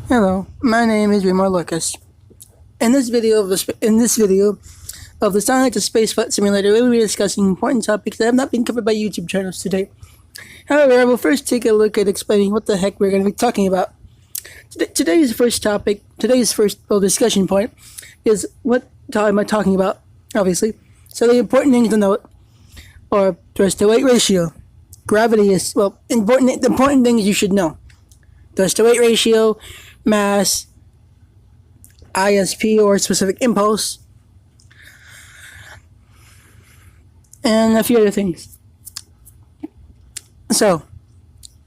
Hello, my name is Raymar Lucas. In this video of the Science of SFS simulator, we will be discussing important topics that have not been covered by YouTube channels today. However, I will first take a look at explaining what the heck we're going to be talking about. Today's first discussion point is what am I talking about, obviously. So the important things to note are thrust to weight ratio. Gravity is, important things you should know. Thrust to weight ratio, mass, ISP or specific impulse, and a few other things. So,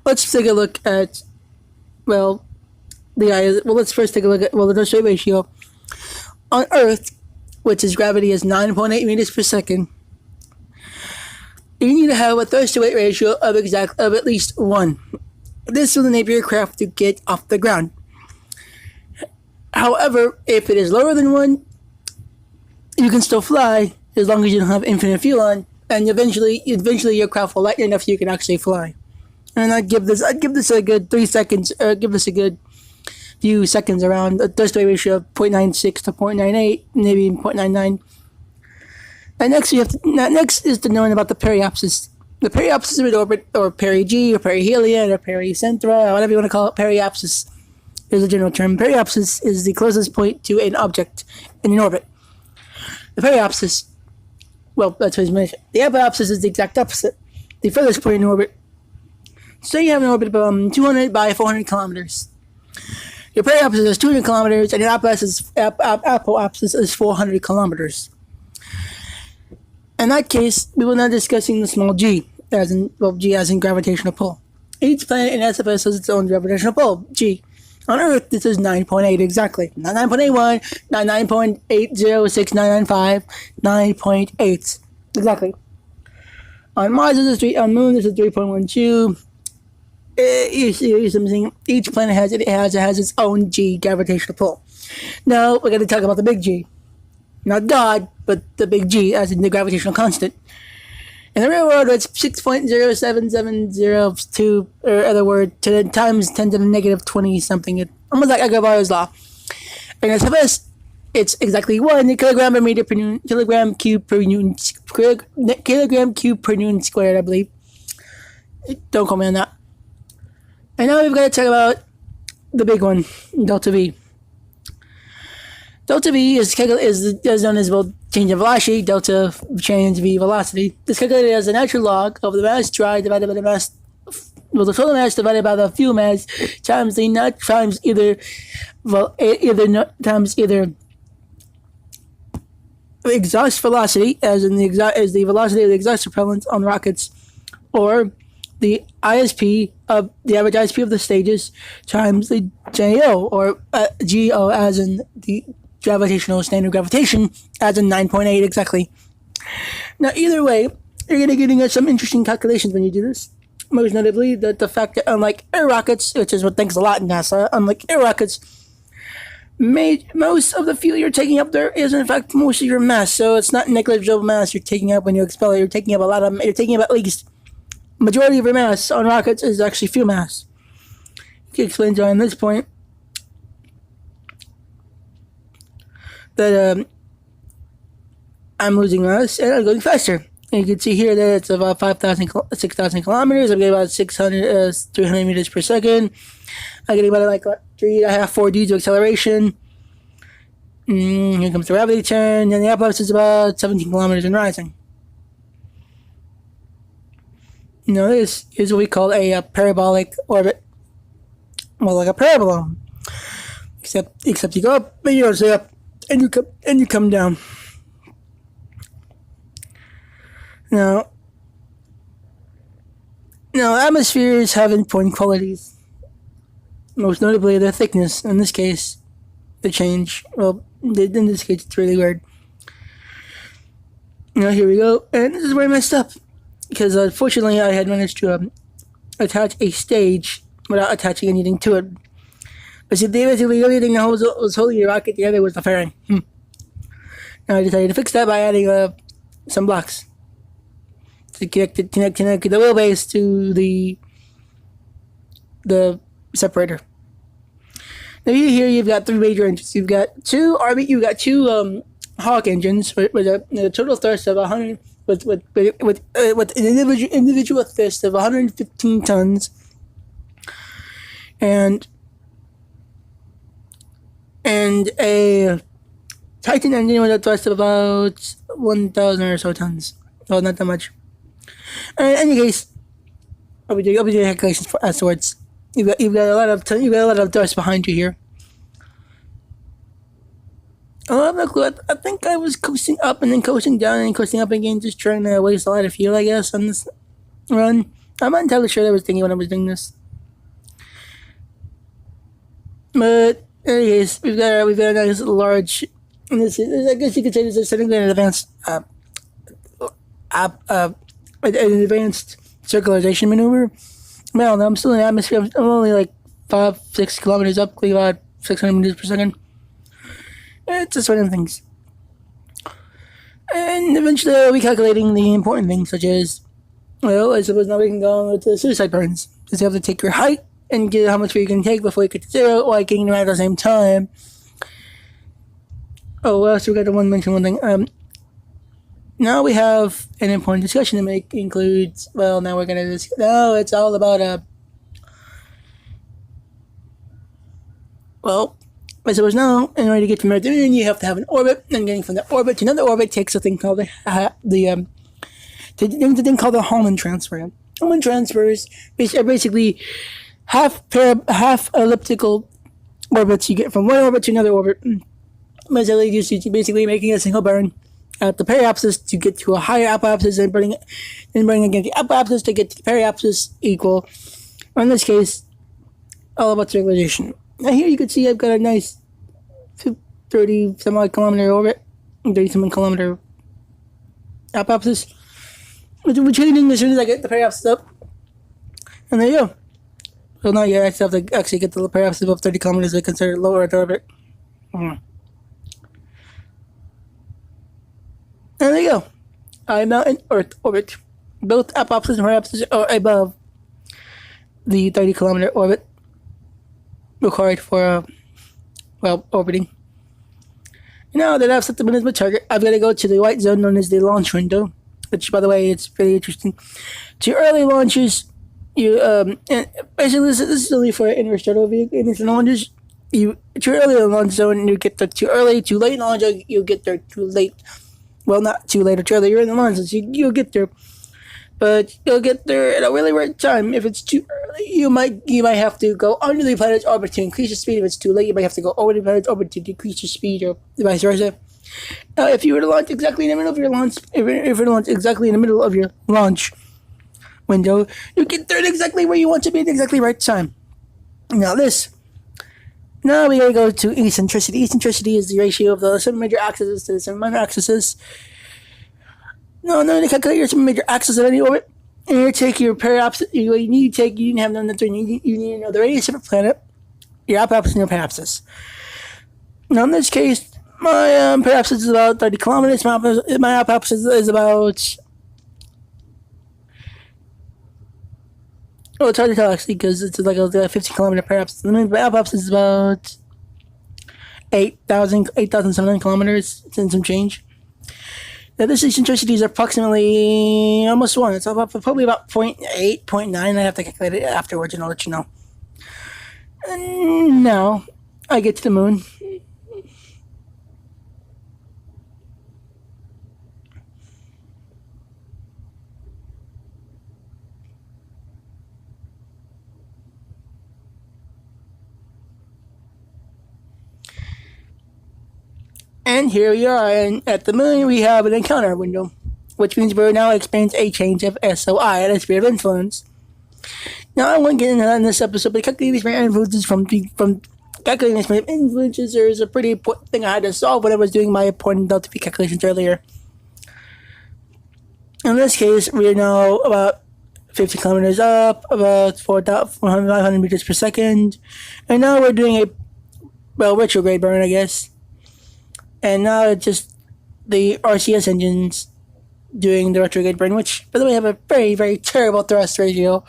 let's take a look at, let's first take a look at, the thrust to weight ratio. On Earth, which is gravity is 9.8 meters per second, you need to have a thrust to weight ratio of at least 1. This will enable your craft to get off the ground. However, if it is lower than 1, you can still fly as long as you don't have infinite fuel on, and eventually your craft will lighten enough so you can actually fly. And I'd give this a good 3 seconds, or give this a good few seconds around a thrust to weight ratio of 0.96 to 0.98, maybe 0.99. And next is to knowing about the periapsis. The periapsis of orbit, or perigee, or perihelion, or pericentra, whatever you want to call it. Periapsis is a general term. Periapsis is the closest point to an object in an orbit. The periapsis, that's what he's mentioned. The apoapsis is the exact opposite, the furthest point in orbit. So you have an orbit of 200 by 400 kilometers. Your periapsis is 200 kilometers, and your apoapsis is 400 kilometers. In that case, we will now discussing the small g, g as in gravitational pull. Each planet in SFS has its own gravitational pull, g. On Earth, this is 9.8 exactly. Not 9.81, not 9.8069995, 9.8 exactly. On Mars, on Moon, this is 3.12. Each planet has its own g gravitational pull. Now we're going to talk about the big G, not God, but the big G, as in the gravitational constant. In the real world, it's 6.07702, or other word, times 10 to the negative 20 something. It's almost like Agavar's law. In SFS, it's exactly 1 kilogram per meter per Newton, kilogram cube per Newton squared, I believe. Don't call me on that. And now we've got to talk about the big one, delta V. Delta V is known as change in velocity, delta change V velocity. This calculated as a natural log of the mass divided by the mass, the total mass divided by the fuel mass times the nut times either exhaust velocity, as in the velocity of the exhaust propellant on rockets, or the ISP of the average ISP of the stages times the JO, or GO, as in the gravitational standard gravitation, as in 9.8 exactly. Now, either way, you're going to be getting some interesting calculations when you do this. Most notably, the fact that unlike air rockets, which is what thanks a lot NASA, unlike air rockets, most of the fuel you're taking up there is in fact most of your mass. So it's not negligible mass you're taking up when you expel it. You're taking up at least majority of your mass on rockets is actually fuel mass. He explains on this point that I'm losing mass and I'm going faster. And you can see here that it's about 6,000 kilometers. I'm getting about 300 meters per second. I'm getting about 3.5, 4 Gs of acceleration. Here comes the gravity turn, and the apoapsis is about 17 kilometers and rising. Now this is what we call a parabolic orbit. Well, like a parabola. Except you go up, and you go up, and you come down. Now, atmospheres have important qualities. Most notably, their thickness. In this case, the change. Well, in this case, it's really weird. Now, here we go. And this is where I messed up. Because, unfortunately, I had managed to attach a stage without attaching anything to it. But see, the only thing that was holding the rocket together was the fairing. Now, I decided to fix that by adding some blocks to connect the wheelbase to the separator. Now here you've got three major engines. You've got two Hawk engines with a total thrust of 100 with an individual thrust of 115 tons, and a Titan engine with a thrust of about 1,000 or so tons. So not that much. In any case, I'll be doing calculations for afterwards. You've got a lot of thrust behind you here. I have no clue. I think I was coasting up and then coasting down and coasting up again, just trying to waste a lot of fuel, I guess, on this run. I'm not entirely sure what I was thinking when I was doing this. But anyways, we've got a nice large. And this is, I guess you could say this is technically an advanced circularization maneuver. Well, I'm still in the atmosphere. I'm only like 5-6 kilometers up, like about 600 meters per second. It's just one of the things. And eventually I'll be calculating the important things, such as, well, I suppose now we can go on with the suicide burns. Because you have to take your height and get how much fuel you can take before you get to zero, while getting around at the same time. Oh, well, so we got to mention one thing. Now we have an important discussion to make. Includes, well, now we're going to now it's all about well, I suppose now, in order to get from Earth to Moon, you have to have an orbit, and getting from the orbit to another orbit takes a thing called the thing called the Hohmann transfer. Hohmann transfers are basically half elliptical orbits you get from one orbit to another orbit. Basically making a single burn at the periapsis to get to a higher apoapsis, and burning again the apoapsis to get to the periapsis equal. Or in this case, all about circulation. Now here you can see I've got a nice 30 some odd kilometer orbit, 30 some kilometer apoapsis, which will be changing as soon as I get the periapsis up. And there you go. So now you have to actually get the periapsis above 30 kilometers to consider low Earth orbit. And there you go. I'm now in Earth orbit. Both apoapsis and periapsis are above the 30 kilometer orbit required for, orbiting. Now that I've set the moon as my target, I've got to go to the white zone known as the launch window, which, by the way, it's pretty interesting. To early launches, you, and basically this is only for interstellar launches. To early launch zone, you get there too early. Too late launch, you get there too late. Well, not too late or too early. You're in the launch, so you'll get there. But you'll get there at a really right time. If it's too early, you might have to go under the planet's orbit to increase your speed. If it's too late, you might have to go over the planet's orbit to decrease your speed, or vice versa. If you were to launch exactly in the middle of your launch, if you were to launch exactly in the middle of your launch window, you get there exactly where you want to be at the exactly right time. Now we gotta go to eccentricity. Eccentricity is the ratio of the seven major axes to the seven minor axes. No, to calculate your seven major axes of any orbit, and you take your periapsis. You need to have none of the three. You need to know the radius of a planet, your apoapsis, and your periapsis. Now, in this case, my periapsis is about 30 kilometers. My apoapsis is about. Oh, it's hard to tell actually because it's like a 15 kilometer periapsis. My apoapsis is about 8,700 kilometers. It's in some change. Now, this eccentricity is approximately almost 1. It's probably about 0.8, 0.9. I have to calculate it afterwards and I'll let you know. And now, I get to the moon. And here we are, and at the moon we have an encounter window, which means we're now experiencing a change of SOI, a sphere of influence. Now I won't get into that in this episode, but calculating these influences from calculating these influences is a pretty important thing I had to solve when I was doing my important delta V calculations earlier. In this case, we are now about 50 kilometers up, about 4,500 meters per second, and now we're doing a retrograde burn, I guess. And now it's just the RCS engines doing the retrograde burn, which, by the way, have a very, very terrible thrust ratio.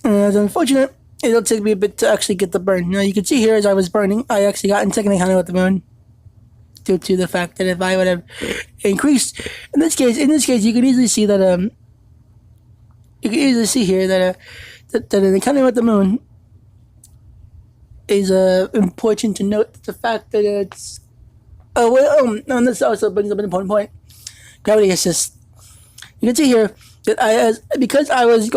And it's unfortunate. it'll take me a bit to actually get the burn. Now you can see here as I was burning, I actually got in second encounter with the moon due to the fact that if I would have increased, in this case, you can easily see that you can easily see here that that an encounter with the moon is important to note the fact that it's and this also brings up an important point. Gravity assist. You can see here that because I was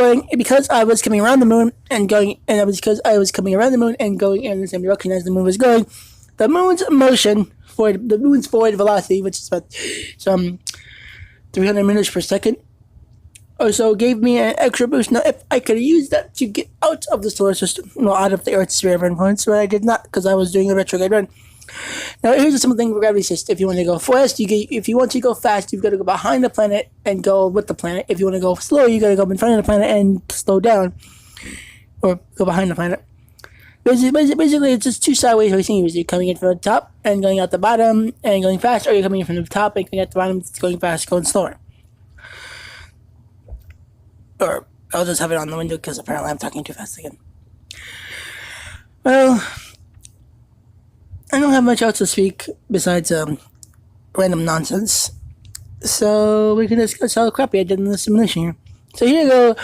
coming around the moon and going, and because I was coming around the moon and going in the same direction as the moon was going, the moon's motion for the moon's forward velocity, which is about some 300 meters per second, or so, gave me an extra boost. Now, if I could use that to get out of the solar system, well, out of the Earth's sphere of influence, but I did not because I was doing a retrograde run. Now, here's a simple thing for gravity assist. If you want to go fast, if you want to go fast, you've got to go behind the planet and go with the planet. If you want to go slow, you got to go in front of the planet and slow down, or go behind the planet. Basically, it's just two sideways racing. You're coming in from the top and going out the bottom and going fast, or you're coming in from the top and going out the bottom, going fast, going slower. Or I'll just have it on the window because apparently I'm talking too fast again. Well, I don't have much else to speak besides random nonsense. So we can discuss how crappy I did in the simulation here. So here you go.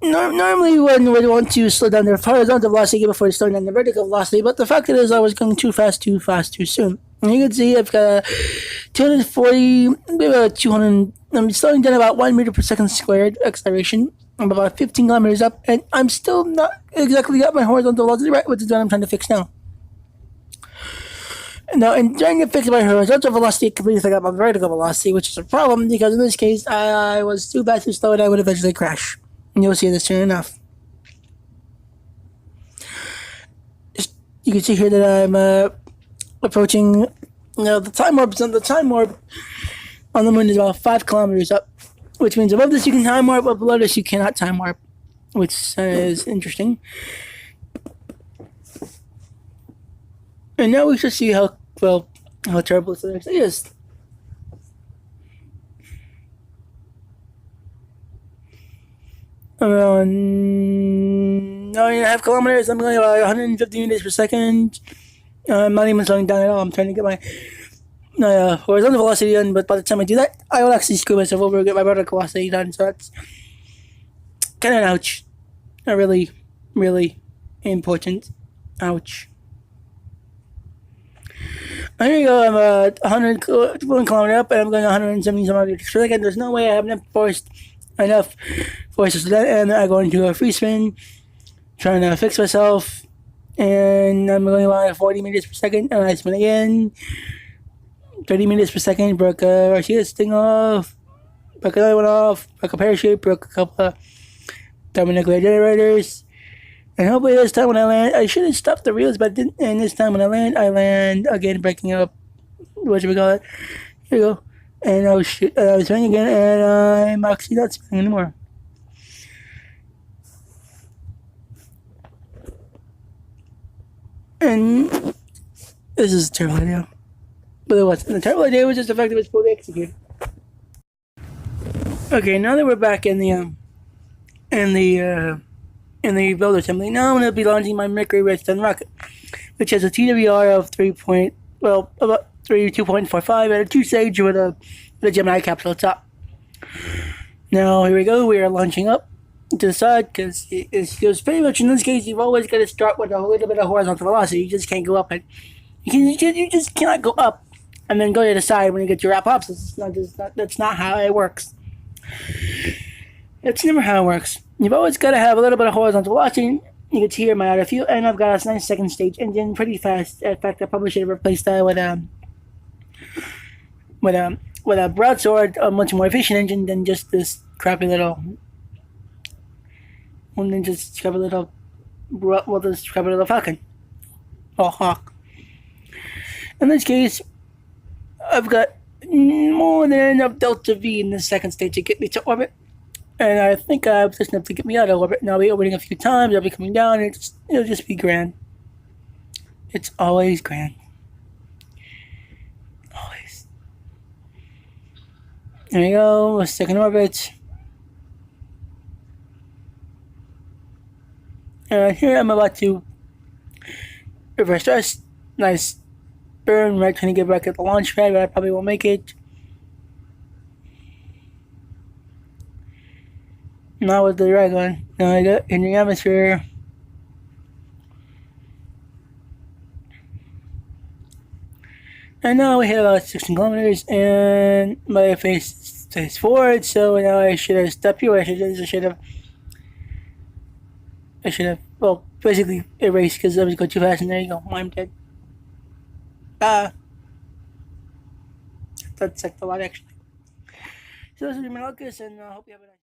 Normally one would want to slow down the horizontal velocity before slowing down the vertical velocity, but the fact is I was going too fast, too soon. And you can see I've got 240, maybe about 200, I'm slowing down about 1 meter per second squared acceleration. I'm about 15 kilometers up, and I'm still not exactly at my horizontal velocity right, which is what I'm trying to fix now. Now, in trying to fix my horizontal velocity, I completely forgot my vertical velocity, which is a problem because in this case, I was too fast, too slow, and I would eventually crash. And you'll see this soon enough. You can see here that I'm approaching, the time warp on the moon is about 5 kilometers up, which means above this you can time warp, but below this you cannot time warp, which is interesting. And now we should see how terrible this actually is. Around 9.5 kilometers, I'm going about 150 meters per second. I'm not even slowing down at all. I'm trying to get my horizontal velocity done, but by the time I do that, I will actually screw myself over and get my vertical velocity done. So that's kind of an ouch. A really, really important ouch. Here you go. I'm 1 kilometer up, and I'm going 170 meters per second. There's no way I have enough force to that, and I go into a free spin, trying to fix myself, and I'm going about 40 meters per second, and I spin again, 30 meters per second, broke a RCS thing off, broke another one off, broke a parachute, broke a couple of thermonuclear generators, and hopefully this time when I land, I should have stopped the reels, but I didn't, and this time when I land again, breaking up, whatchamacallit, here you go. And I was spinning again, and I'm actually not spinning anymore. And this is a terrible idea. But it wasn't. The terrible idea was just the fact that it was poorly executed. Okay, now that we're back in the build assembly, now I'm going to be launching my Mercury Redstone rocket, which has a TWR of 2.45 and a 2-stage with a Gemini capsule at top. Now here we go. We are launching up to the side because it goes pretty much in this case. You've always got to start with a little bit of horizontal velocity. You just can't go up, and you just cannot go up and then go to the side when you get your wrap ups. That's not how it works. It's never how it works. You've always got to have a little bit of horizontal velocity. You can see here my auto fuel, and I've got a nice second stage engine, pretty fast. In fact, I probably should have replaced that with a broadsword, a much more efficient engine than just this crappy little Falcon or Hawk. In this case, I've got more than enough delta V in the second stage to get me to orbit, and I think I have just enough to get me out of orbit. And I'll be orbiting a few times. I'll be coming down, and it'll just be grand. It's always grand. Always. There we go. Second orbit. And here I'm about to reverse thrust. Nice burn, right, trying to get back at the launch pad, but I probably won't make it. Not with the dragon. Now I got in the atmosphere. And now we hit about 16 kilometers, and my face stays forward. So now I should have stopped here. I should have. Well, basically erased because I was going too fast. And there you go. I'm dead. That's like a lot actually. So this is Malcolm, and I hope you have a nice.